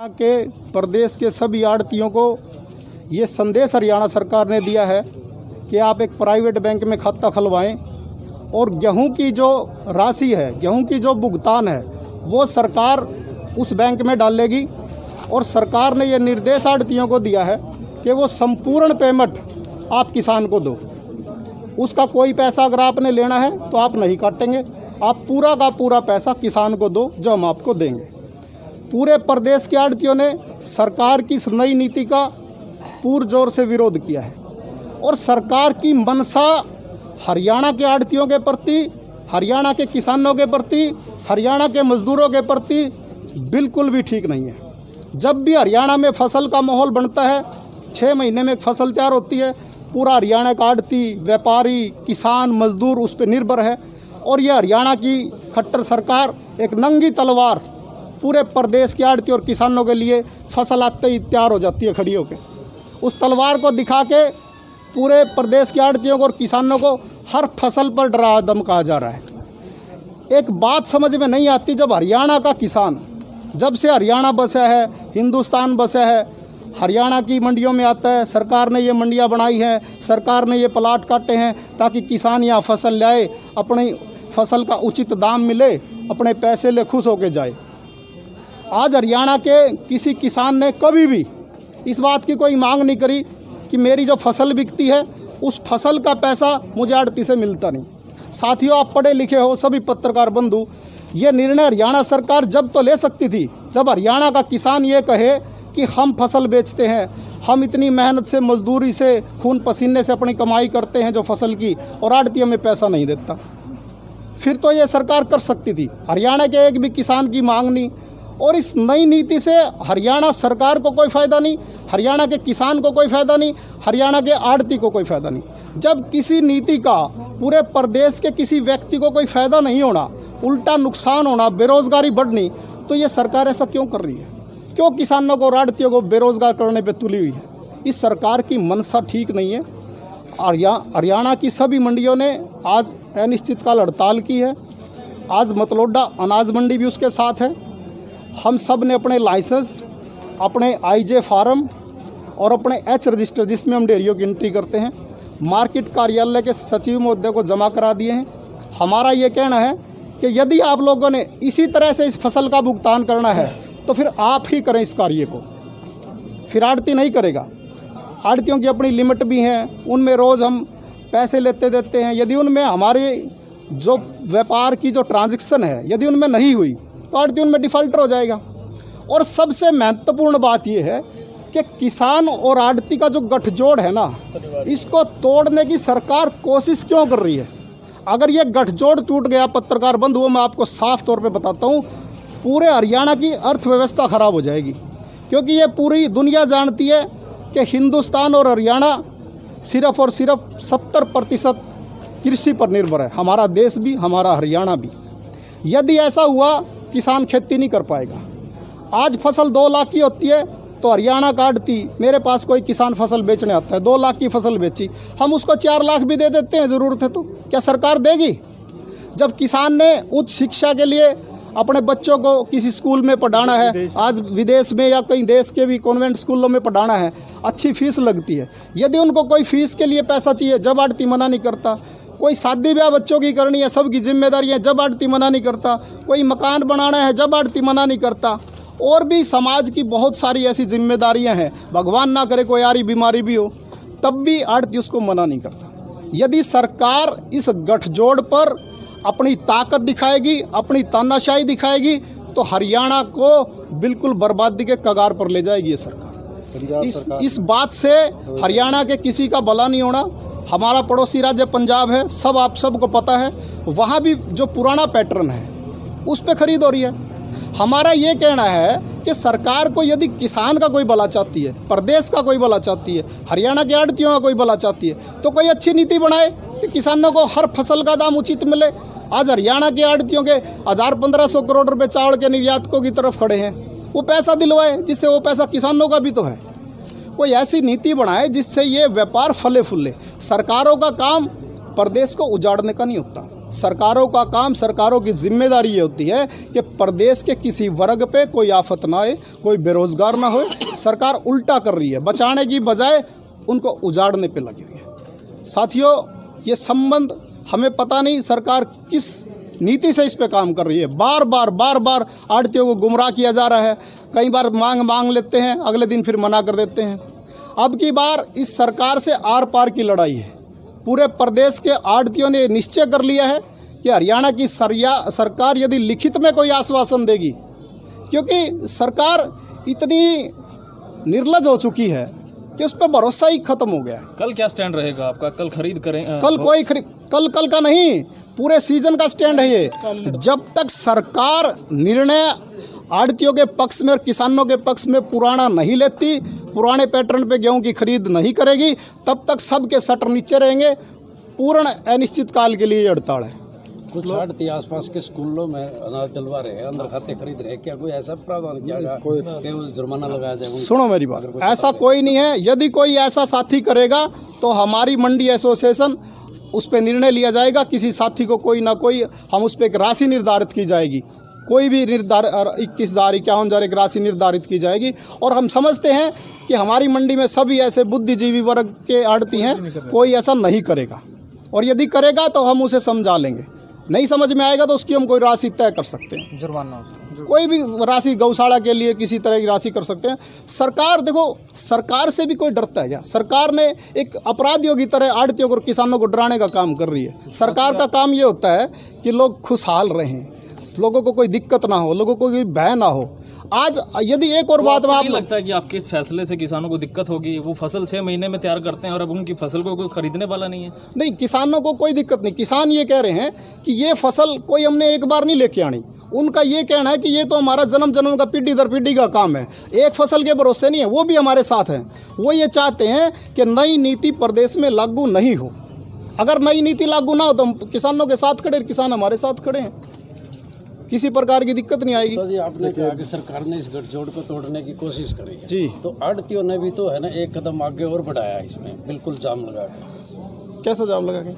के प्रदेश के सभी आढ़तियों को ये संदेश हरियाणा सरकार ने दिया है कि आप एक प्राइवेट बैंक में खाता खुलवाएं और गेहूं की जो राशि है, गेहूं की जो भुगतान है वो सरकार उस बैंक में डालेगी। और सरकार ने ये निर्देश आढ़तियों को दिया है कि वो संपूर्ण पेमेंट आप किसान को दो। उसका कोई पैसा अगर आपने लेना है तो आप नहीं काटेंगे, आप पूरा का पूरा पैसा किसान को दो जो हम आपको देंगे। पूरे प्रदेश के आढ़तियों ने सरकार की इस नई नीति का पुरजोर से विरोध किया है और सरकार की मंशा हरियाणा के आढ़तियों के प्रति, हरियाणा के किसानों के प्रति, हरियाणा के मजदूरों के प्रति बिल्कुल भी ठीक नहीं है। जब भी हरियाणा में फसल का माहौल बनता है, 6 महीने में एक फसल तैयार होती है, पूरा हरियाणा का आढ़ती, व्यापारी, किसान, मजदूर उस पर निर्भर है। और ये हरियाणा की खट्टर सरकार एक नंगी तलवार पूरे प्रदेश के आढ़ती और किसानों के लिए फसल आते ही तैयार हो जाती है खड़ी होकर। उस तलवार को दिखा के पूरे प्रदेश के आढ़तियों को और किसानों को हर फसल पर डरा धमकाया जा रहा है। एक बात समझ में नहीं आती, जब हरियाणा का किसान, जब से हरियाणा बसा है, हिंदुस्तान बसा है, हरियाणा की मंडियों में आता है। सरकार ने ये मंडियां बनाई हैं, सरकार ने ये प्लाट काटे हैं ताकि किसान यहाँ फसल लाए, अपनी फसल का उचित दाम मिले, अपने पैसे ले खुश होके जाए। आज हरियाणा के किसी किसान ने कभी भी इस बात की कोई मांग नहीं करी कि मेरी जो फसल बिकती है उस फसल का पैसा मुझे आढ़ती से मिलता नहीं। साथियों, आप पढ़े लिखे हो, सभी पत्रकार बंधु, ये निर्णय हरियाणा सरकार जब तो ले सकती थी जब हरियाणा का किसान ये कहे कि हम फसल बेचते हैं, हम इतनी मेहनत से, मजदूरी से, खून पसीने से अपनी कमाई करते हैं जो फसल की, और आढ़ती हमें पैसा नहीं देता। फिर तो ये सरकार कर सकती थी। हरियाणा के एक भी किसान की मांग नहीं। और इस नई नीति से हरियाणा सरकार को कोई फ़ायदा नहीं, हरियाणा के किसान को कोई फ़ायदा नहीं, हरियाणा के आढ़ती को कोई फ़ायदा नहीं। जब किसी नीति का पूरे प्रदेश के किसी व्यक्ति को कोई फ़ायदा नहीं होना, उल्टा नुकसान होना, बेरोज़गारी बढ़नी, तो ये सरकार ऐसा क्यों कर रही है? क्यों किसानों को और आढ़तियों को बेरोज़गार करने पे तुली हुई है? इस सरकार की मंशा ठीक नहीं है। हरियाणा की सभी मंडियों ने आज अनिश्चितकाल हड़ताल की है। आज मतलोडा अनाज मंडी भी उसके साथ है। हम सब ने अपने लाइसेंस, अपने आईजे फार्म और अपने एच रजिस्टर, जिसमें हम डेयरियों की एंट्री करते हैं, मार्केट कार्यालय के सचिव महोदय को जमा करा दिए हैं। हमारा ये कहना है कि यदि आप लोगों ने इसी तरह से इस फसल का भुगतान करना है तो फिर आप ही करें इस कार्य को, फिर आढ़ती नहीं करेगा। आढ़तियों की अपनी लिमिट भी हैं, उनमें रोज़ हम पैसे लेते देते हैं। यदि उनमें हमारे जो व्यापार की जो ट्रांजैक्शन है, यदि उनमें नहीं हुई तो आढ़ती उनमें डिफ़ॉल्टर हो जाएगा। और सबसे महत्वपूर्ण बात यह है कि किसान और आढ़ती का जो गठजोड़ है ना, इसको तोड़ने की सरकार कोशिश क्यों कर रही है? अगर ये गठजोड़ टूट गया पत्रकार बंधुओं, मैं आपको साफ तौर पे बताता हूँ, पूरे हरियाणा की अर्थव्यवस्था ख़राब हो जाएगी। क्योंकि ये पूरी दुनिया जानती है कि हिंदुस्तान और हरियाणा सिर्फ़ और सिर्फ 70% कृषि पर निर्भर है। हमारा देश भी, हमारा हरियाणा भी। यदि ऐसा हुआ, किसान खेती नहीं कर पाएगा। आज फसल 2 लाख की होती है तो हरियाणा का आढ़ती, मेरे पास कोई किसान फसल बेचने आता है, 2 लाख की फसल बेची, हम उसको 4 लाख भी दे देते हैं ज़रूरत है तो। क्या सरकार देगी? जब किसान ने उच्च शिक्षा के लिए अपने बच्चों को किसी स्कूल में पढ़ाना है, आज विदेश में या कहीं देश के भी कॉन्वेंट स्कूलों में पढ़ाना है, अच्छी फीस लगती है। यदि उनको कोई फ़ीस के लिए पैसा चाहिए, जब आढ़ती मना नहीं करता। कोई शादी ब्याह बच्चों की करनी है, सबकी जिम्मेदारी है, जब आढ़ती मना नहीं करता। कोई मकान बनाना है, जब आढ़ती मना नहीं करता। और भी समाज की बहुत सारी ऐसी जिम्मेदारियां हैं, भगवान ना करे कोई यारी बीमारी भी हो, तब भी आढ़ती उसको मना नहीं करता। यदि सरकार इस गठजोड़ पर अपनी ताकत दिखाएगी, अपनी तानाशाही दिखाएगी, तो हरियाणा को बिल्कुल बर्बादी के कगार पर ले जाएगी ये सरकार। इस बात से हरियाणा के किसी का भला नहीं होना। हमारा पड़ोसी राज्य पंजाब है, सब आप सबको पता है, वहाँ भी जो पुराना पैटर्न है उस पर खरीद हो रही है। हमारा ये कहना है कि सरकार को यदि किसान का कोई भला चाहती है, प्रदेश का कोई भला चाहती है, हरियाणा के आढ़तियों का कोई भला चाहती है, तो कोई अच्छी नीति बनाए कि किसानों को हर फसल का दाम उचित मिले। आज हरियाणा के आढ़तियों के 1000-1500 करोड़ रुपए चावल के निर्यातकों की तरफ खड़े हैं, वो पैसा दिलवाए, जिससे वो पैसा किसानों का भी तो है। कोई ऐसी नीति बनाए जिससे ये व्यापार फले फूले। सरकारों का काम प्रदेश को उजाड़ने का नहीं होता। सरकारों का काम, सरकारों की जिम्मेदारी ये होती है कि प्रदेश के किसी वर्ग पे कोई आफत ना आए, कोई बेरोजगार ना हो। सरकार उल्टा कर रही है, बचाने की बजाय उनको उजाड़ने पे लगी हुई है। साथियों, ये संबंध हमें पता नहीं सरकार किस नीति से इस पे काम कर रही है। बार बार आड़तियों को गुमराह किया जा रहा है। कई बार मांग लेते हैं, अगले दिन फिर मना कर देते हैं। अब की बार इस सरकार से आर पार की लड़ाई है। पूरे प्रदेश के आड़तियों ने निश्चय कर लिया है कि हरियाणा की सरकार यदि लिखित में कोई आश्वासन देगी, क्योंकि सरकार इतनी निर्लज हो चुकी है कि उस पर भरोसा ही खत्म हो गया है। कल क्या स्टैंड रहेगा आपका? कल खरीद करें? कल का नहीं, पूरे सीजन का स्टैंड है ये। जब तक सरकार निर्णय आड़तियों के पक्ष में और किसानों के पक्ष में पुराना नहीं लेती, पुराने पैटर्न पे गेहूं की खरीद नहीं करेगी, तब तक सबके शटर नीचे रहेंगे। पूर्ण अनिश्चित काल के लिए हड़ताल है। कुछ आड़ती आसपास के स्कूलों में अनाज डलवा रहे हैं, अंदर खाते खरीद रहे हैं, क्या कोई ऐसा प्रावधान किया जाए, कोई जुर्माना लगाया जाए? सुनो मेरी बात, ऐसा कोई नहीं है। यदि कोई ऐसा साथी करेगा तो हमारी मंडी एसोसिएशन उस पर निर्णय लिया जाएगा। किसी साथी को कोई ना कोई, हम उस पर एक राशि निर्धारित की जाएगी, कोई भी 21,051 एक राशि निर्धारित की जाएगी। और हम समझते हैं कि हमारी मंडी में सभी ऐसे बुद्धिजीवी वर्ग के आड़ती हैं, कोई ऐसा नहीं करेगा। और यदि करेगा तो हम उसे समझा लेंगे, नहीं समझ में आएगा तो उसकी हम कोई राशि तय कर सकते हैं, जुर्माना, कोई भी राशि, गौशाला के लिए किसी तरह की राशि कर सकते हैं। सरकार, देखो, सरकार से भी कोई डरता है क्या? सरकार ने एक अपराधियों की तरह आड़तियों को और किसानों को डराने का काम कर रही है। सरकार का काम ये होता है कि लोग खुशहाल रहें, लोगों को कोई दिक्कत ना हो, लोगों को कोई भय ना हो। आज यदि एक और बात में, आप लगता है कि आपके इस फैसले से किसानों को दिक्कत होगी? वो फसल 6 महीने में तैयार करते हैं और अब उनकी फसल को कोई खरीदने वाला नहीं है। नहीं, किसानों को कोई दिक्कत नहीं। किसान ये कह रहे हैं कि ये फसल कोई हमने एक बार नहीं लेके आनी। उनका ये कहना है कि ये तो हमारा जन्म जन्म का, पीढ़ी दर पीढ़ी का काम है, एक फसल के भरोसे नहीं है। वो भी हमारे साथ हैं। वो ये चाहते हैं कि नई नीति प्रदेश में लागू नहीं हो। अगर नई नीति लागू ना हो तो हम किसानों के साथ खड़े, किसान हमारे साथ खड़े हैं, किसी प्रकार की दिक्कत नहीं आएगी। तो जी, आपने कहा कि सरकार ने इस गठजोड़ को तोड़ने की कोशिश करी है जी, तो आड़तियों ने भी तो है ना एक कदम आगे और बढ़ाया इसमें, बिल्कुल जाम लगा कर। कैसा जाम लगा के?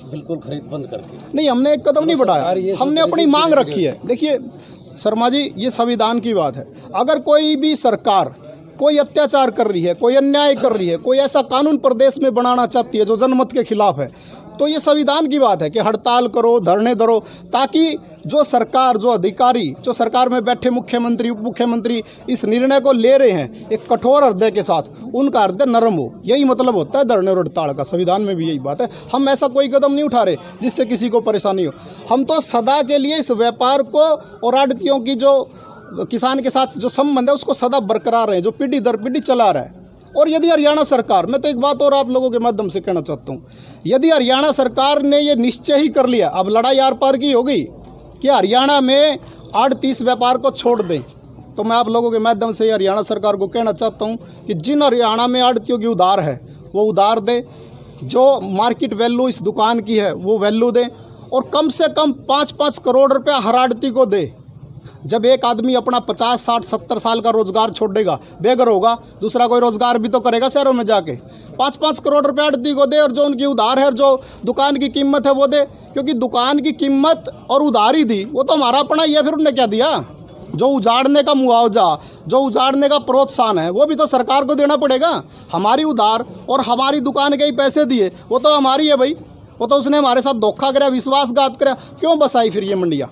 बिल्कुल खरीद बंद करके। नहीं, हमने एक कदम नहीं बढ़ाया, हमने अपनी मांग रखी है। देखिए शर्मा जी, ये संविधान की बात है। अगर कोई भी सरकार कोई अत्याचार कर रही है, कोई अन्याय कर रही है, कोई ऐसा कानून प्रदेश में बनाना चाहती है जो जनमत के खिलाफ है, तो ये संविधान की बात है कि हड़ताल करो, धरने धरो, ताकि जो सरकार, जो अधिकारी, जो सरकार में बैठे मुख्यमंत्री, उप मुख्यमंत्री इस निर्णय को ले रहे हैं एक कठोर हृदय के साथ, उनका हृदय नरम हो। यही मतलब होता है धरने और हड़ताल का। संविधान में भी यही बात है। हम ऐसा कोई कदम नहीं उठा रहे जिससे किसी को परेशानी हो। हम तो सदा के लिए इस व्यापार को और आड़तियों की जो किसान के साथ जो संबंध है उसको सदा बरकरार है, जो पीढ़ी दर पीढ़ी चला रहा है। और यदि हरियाणा सरकार, मैं तो एक बात और आप लोगों के माध्यम से कहना चाहता हूँ, यदि हरियाणा सरकार ने ये निश्चय ही कर लिया, अब लड़ाई आर पार की हो गई कि हरियाणा में आड़ती व्यापार को छोड़ दें, तो मैं आप लोगों के माध्यम से हरियाणा सरकार को कहना चाहता हूँ कि जिन हरियाणा में आड़तियों की उधार है वो उधार दे, जो मार्केट वैल्यू इस दुकान की है वो वैल्यू दें, और कम से कम 5-5 करोड़ रुपया हर आड़ती को दे। जब एक आदमी अपना 50, 60, 70 साल का रोजगार छोड़ देगा, बेघर होगा, दूसरा कोई रोजगार भी तो करेगा शहरों में जाके। 5-5 करोड़ रुपए आड़ती को दे, और जो उनकी उधार है और जो दुकान की कीमत है वो दे, क्योंकि दुकान की कीमत और उधारी दी वो तो हमारा अपना ही है। फिर उन्होंने क्या दिया? जो उजाड़ने का मुआवजा, जो उजाड़ने का प्रोत्साहन है वो भी तो सरकार को देना पड़ेगा। हमारी उधार और हमारी दुकान के ही पैसे दिए, वो तो हमारी है भाई। वो तो उसने हमारे साथ धोखा कराया, विश्वासघात कराया, क्यों बसाई फिर ये मंडियाँ?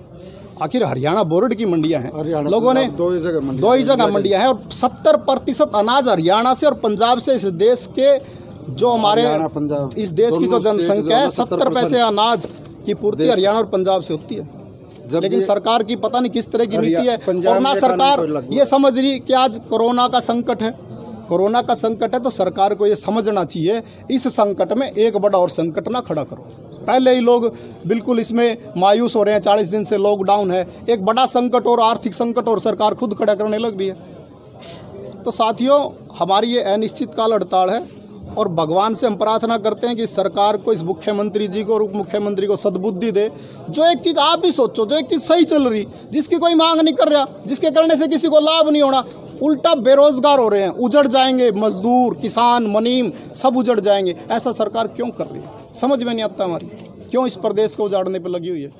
आखिर हरियाणा बोर्ड की मंडियां हैं, लोगों ने दो ही जगह मंडियां हैं, और 70% अनाज हरियाणा से और पंजाब से, इस देश के जो हमारे इस देश की जो जनसंख्या है, 70% अनाज की पूर्ति हरियाणा और पंजाब से होती है। लेकिन सरकार की पता नहीं किस तरह की नीति है। और ना सरकार ये समझ रही कि आज कोरोना का संकट है, कोरोना का संकट है तो सरकार को ये समझना चाहिए इस संकट में एक बड़ा और संकट ना खड़ा करो। पहले ही लोग बिल्कुल इसमें मायूस हो रहे हैं, 40 दिन से लॉकडाउन है, एक बड़ा संकट और आर्थिक संकट और सरकार खुद खड़ा करने लग रही है। तो साथियों, हमारी ये अनिश्चित काल हड़ताल है, और भगवान से हम प्रार्थना करते हैं कि सरकार को, इस मुख्यमंत्री जी को और उप मुख्यमंत्री को सद्बुद्धि दे। जो एक चीज़ आप भी सोचो, जो एक चीज़ सही चल रही, जिसकी कोई मांग नहीं कर रहा, जिसके करने से किसी को लाभ नहीं होना, उल्टा बेरोजगार हो रहे हैं, उजड़ जाएंगे, मजदूर, किसान, मुनीम सब उजड़ जाएंगे। ऐसा सरकार क्यों कर रही है? समझ में नहीं आता हमारी। क्यों इस प्रदेश को उजाड़ने पर लगी हुई है।